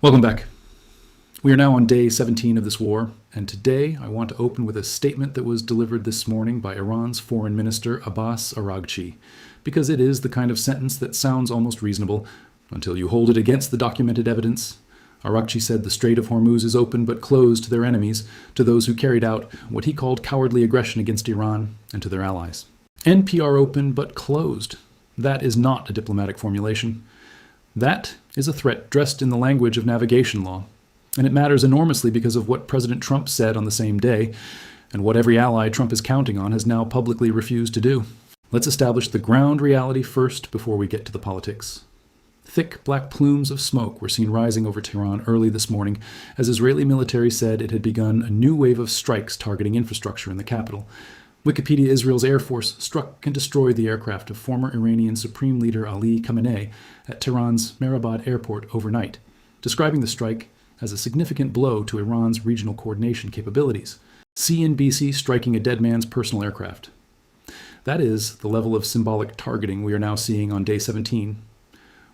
Welcome back. We are now on day 17 of this war, and today I want to open with a statement that was delivered this morning by Iran's Foreign Minister Abbas Araghchi, because it is the kind of sentence that sounds almost reasonable until you hold it against the documented evidence. Araghchi said the Strait of Hormuz is open but closed to their enemies, to those who carried out what he called cowardly aggression against Iran, and to their allies. NPR open but closed. That is not a diplomatic formulation. That is a threat dressed in the language of navigation law. And it matters enormously because of what President Trump said on the same day, and what every ally Trump is counting on has now publicly refused to do. Let's establish the ground reality first before we get to the politics. Thick black plumes of smoke were seen rising over Tehran early this morning as Israeli military said it had begun a new wave of strikes targeting infrastructure in the capital. Wikipedia Israel's Air Force struck and destroyed the aircraft of former Iranian Supreme Leader Ali Khamenei at Tehran's Mehrabad airport overnight, describing the strike as a significant blow to Iran's regional coordination capabilities. CNBC striking a dead man's personal aircraft. That is the level of symbolic targeting we are now seeing on day 17.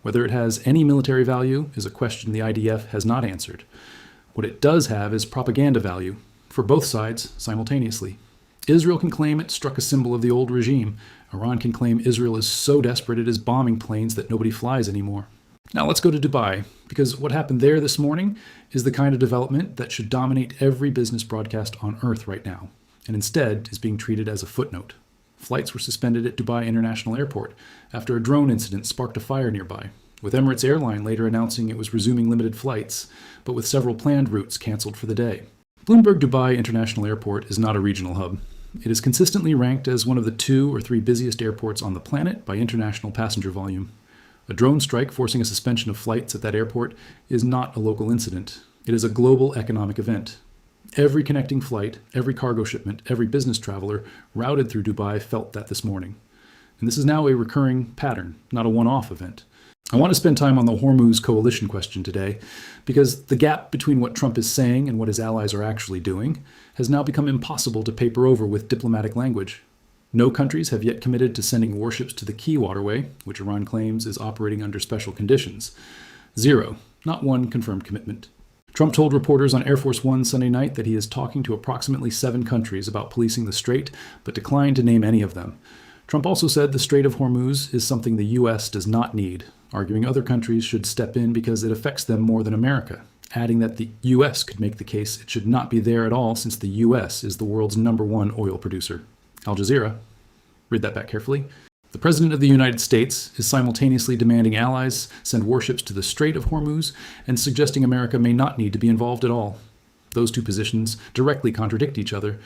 Whether it has any military value is a question the IDF has not answered. What it does have is propaganda value, for both sides simultaneously. Israel can claim it struck a symbol of the old regime. Iran can claim Israel is so desperate it is bombing planes that nobody flies anymore. Now let's go to Dubai, because what happened there this morning is the kind of development that should dominate every business broadcast on Earth right now, and instead is being treated as a footnote. Flights were suspended at Dubai International Airport after a drone incident sparked a fire nearby, with Emirates Airline later announcing it was resuming limited flights, but with several planned routes canceled for the day. Bloomberg Dubai International Airport is not a regional hub. It is consistently ranked as one of the 2 or 3 busiest airports on the planet by international passenger volume. A drone strike forcing a suspension of flights at that airport is not a local incident. It is a global economic event. Every connecting flight, every cargo shipment, every business traveler routed through Dubai felt that this morning. And this is now a recurring pattern, not a one-off event. I want to spend time on the Hormuz coalition question today, because the gap between what Trump is saying and what his allies are actually doing has now become impossible to paper over with diplomatic language. No countries have yet committed to sending warships to the key waterway, which Iran claims is operating under special conditions. 0, not one confirmed commitment. Trump told reporters on Air Force One Sunday night that he is talking to approximately 7 countries about policing the strait, but declined to name any of them. Trump also said the Strait of Hormuz is something the U.S. does not need, arguing other countries should step in because it affects them more than America, adding that the U.S. could make the case it should not be there at all since the U.S. is the world's #1 oil producer. Al Jazeera. Read that back carefully. The President of the United States is simultaneously demanding allies send warships to the Strait of Hormuz and suggesting America may not need to be involved at all. Those two positions directly contradict each other.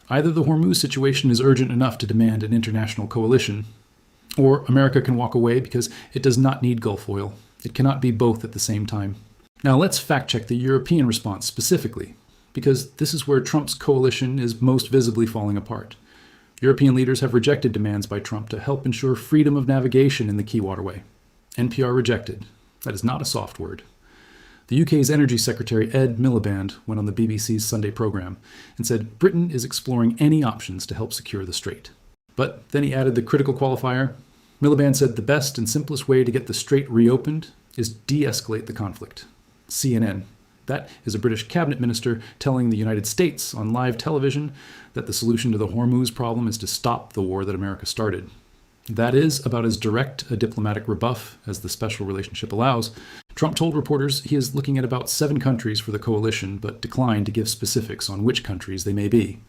Either the Hormuz situation is urgent enough to demand an international coalition, or America can walk away because it does not need Gulf oil. It cannot be both at the same time. Now let's fact-check the European response specifically, because this is where Trump's coalition is most visibly falling apart. European leaders have rejected demands by Trump to help ensure freedom of navigation in the key waterway. NPR rejected. That is not a soft word. The UK's Energy Secretary Ed Miliband went on the BBC's Sunday programme and said Britain is exploring any options to help secure the strait. But then he added the critical qualifier. Miliband said the best and simplest way to get the strait reopened is de-escalate the conflict. CNN. That is a British cabinet minister telling the United States on live television that the solution to the Hormuz problem is to stop the war that America started. That is about as direct a diplomatic rebuff as the special relationship allows. Trump told reporters he is looking at about 7 countries for the coalition, but declined to give specifics on which countries they may be.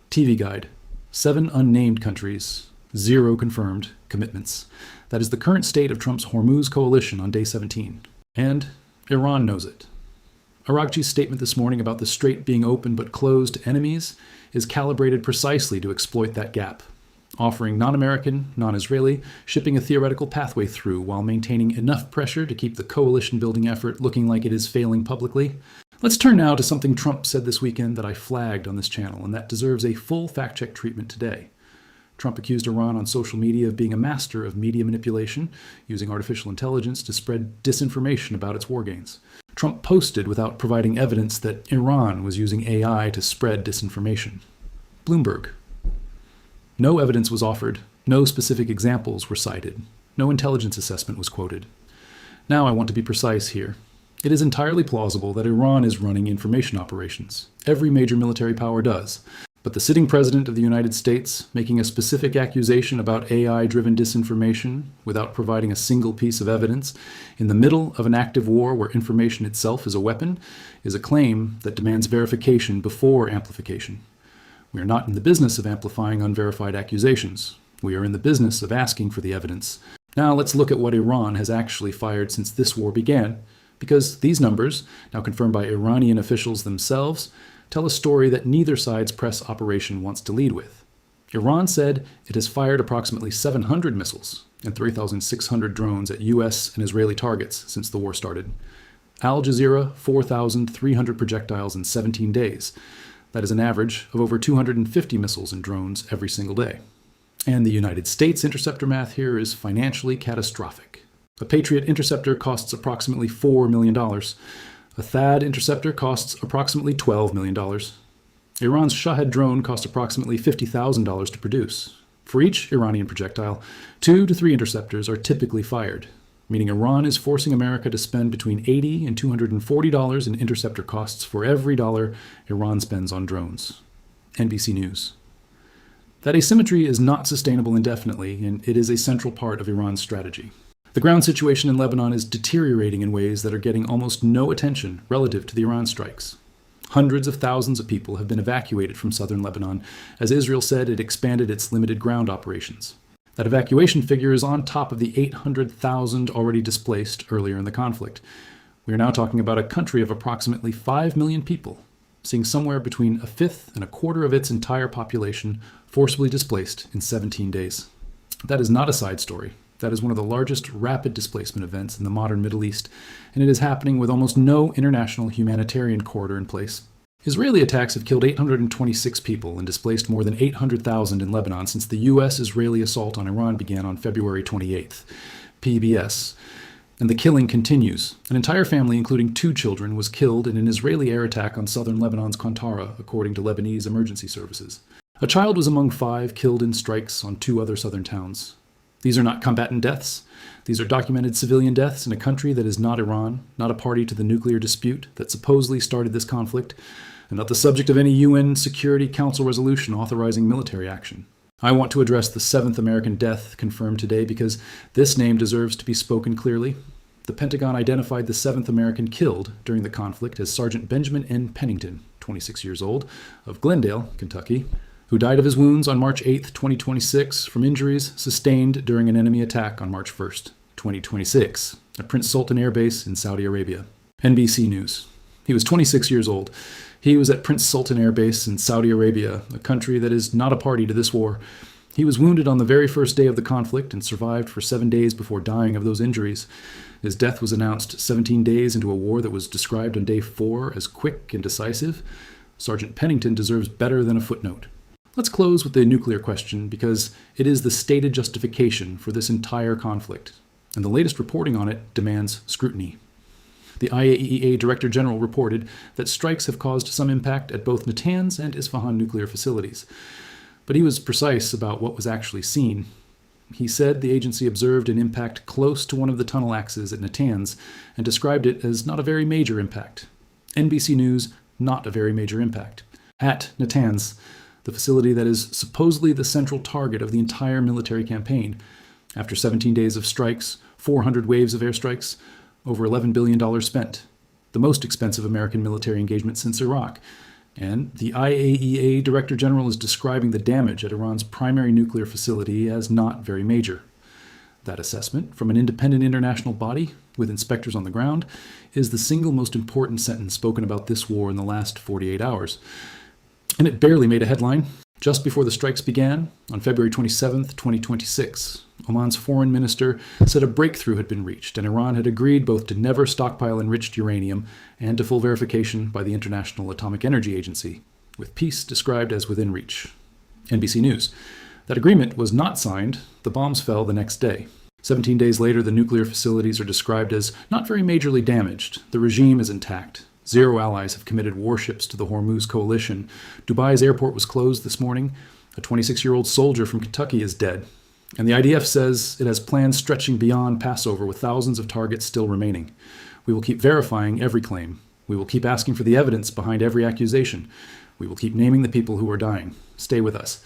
TV Guide. 7 unnamed countries, 0 confirmed commitments. That is the current state of Trump's Hormuz coalition on day 17. And Iran knows it. Araghchi's statement this morning about the strait being open but closed to enemies is calibrated precisely to exploit that gap, offering non-American, non-Israeli shipping a theoretical pathway through while maintaining enough pressure to keep the coalition-building effort looking like it is failing publicly. Let's turn now to something Trump said this weekend that I flagged on this channel, and that deserves a full fact-check treatment today. Trump accused Iran on social media of being a master of media manipulation, using artificial intelligence to spread disinformation about its war gains. Trump posted without providing evidence that Iran was using AI to spread disinformation. Bloomberg. No evidence was offered, no specific examples were cited, no intelligence assessment was quoted. Now I want to be precise here. It is entirely plausible that Iran is running information operations. Every major military power does. But the sitting president of the United States making a specific accusation about AI-driven disinformation without providing a single piece of evidence in the middle of an active war where information itself is a weapon is a claim that demands verification before amplification. We are not in the business of amplifying unverified accusations. We are in the business of asking for the evidence. Now let's look at what Iran has actually fired since this war began, because these numbers, now confirmed by Iranian officials themselves, tell a story that neither side's press operation wants to lead with. Iran said it has fired approximately 700 missiles and 3,600 drones at U.S. and Israeli targets since the war started. Al Jazeera, 4,300 projectiles in 17 days. That is an average of over 250 missiles and drones every single day. And the United States interceptor math here is financially catastrophic. A Patriot interceptor costs approximately $4 million. A THAAD interceptor costs approximately $12 million. Iran's Shahed drone cost approximately $50,000 to produce. For each Iranian projectile, 2 to 3 interceptors are typically fired, meaning Iran is forcing America to spend between $80 and $240 in interceptor costs for every dollar Iran spends on drones. NBC News. That asymmetry is not sustainable indefinitely, and it is a central part of Iran's strategy. The ground situation in Lebanon is deteriorating in ways that are getting almost no attention relative to the Iran strikes. Hundreds of thousands of people have been evacuated from southern Lebanon, as Israel said it expanded its limited ground operations. That evacuation figure is on top of the 800,000 already displaced earlier in the conflict. We are now talking about a country of approximately 5 million people, seeing somewhere between a fifth and a quarter of its entire population forcibly displaced in 17 days. That is not a side story. That is one of the largest rapid displacement events in the modern Middle East, and it is happening with almost no international humanitarian corridor in place. Israeli attacks have killed 826 people and displaced more than 800,000 in Lebanon since the U.S.-Israeli assault on Iran began on February 28th, PBS. And the killing continues. An entire family, including 2 children, was killed in an Israeli air attack on southern Lebanon's Qantara, according to Lebanese emergency services. A child was among 5 killed in strikes on 2 other southern towns. These are not combatant deaths. These are documented civilian deaths in a country that is not Iran, not a party to the nuclear dispute that supposedly started this conflict, and not the subject of any UN Security Council resolution authorizing military action. I want to address the 7th American death confirmed today because this name deserves to be spoken clearly. The Pentagon identified the 7th American killed during the conflict as Sergeant Benjamin N. Pennington, 26 years old, of Glendale, Kentucky, who died of his wounds on March 8, 2026, from injuries sustained during an enemy attack on March 1, 2026, at Prince Sultan Air Base in Saudi Arabia. NBC News. He was 26 years old. He was at Prince Sultan Air Base in Saudi Arabia, a country that is not a party to this war. He was wounded on the very first day of the conflict and survived for 7 days before dying of those injuries. His death was announced 17 days into a war that was described on day 4 as quick and decisive. Sergeant Pennington deserves better than a footnote. Let's close with the nuclear question because it is the stated justification for this entire conflict, and the latest reporting on it demands scrutiny. The IAEA Director General reported that strikes have caused some impact at both Natanz and Isfahan nuclear facilities, but he was precise about what was actually seen. He said the agency observed an impact close to one of the tunnel axes at Natanz and described it as not a very major impact. NBC News, not a very major impact. At Natanz, the facility that is supposedly the central target of the entire military campaign. After 17 days of strikes, 400 waves of airstrikes, over $11 billion spent, the most expensive American military engagement since Iraq. And the IAEA Director General is describing the damage at Iran's primary nuclear facility as not very major. That assessment, from an independent international body with inspectors on the ground, is the single most important sentence spoken about this war in the last 48 hours. And it barely made a headline. Just before the strikes began, on February 27, 2026, Oman's foreign minister said a breakthrough had been reached, and Iran had agreed both to never stockpile enriched uranium and to full verification by the International Atomic Energy Agency, with peace described as within reach. NBC News. That agreement was not signed. The bombs fell the next day. 17 days later, the nuclear facilities are described as not very majorly damaged. The regime is intact. 0 allies have committed warships to the Hormuz coalition. Dubai's airport was closed this morning. A 26-year-old soldier from Kentucky is dead. And the IDF says it has plans stretching beyond Passover with thousands of targets still remaining. We will keep verifying every claim. We will keep asking for the evidence behind every accusation. We will keep naming the people who are dying. Stay with us.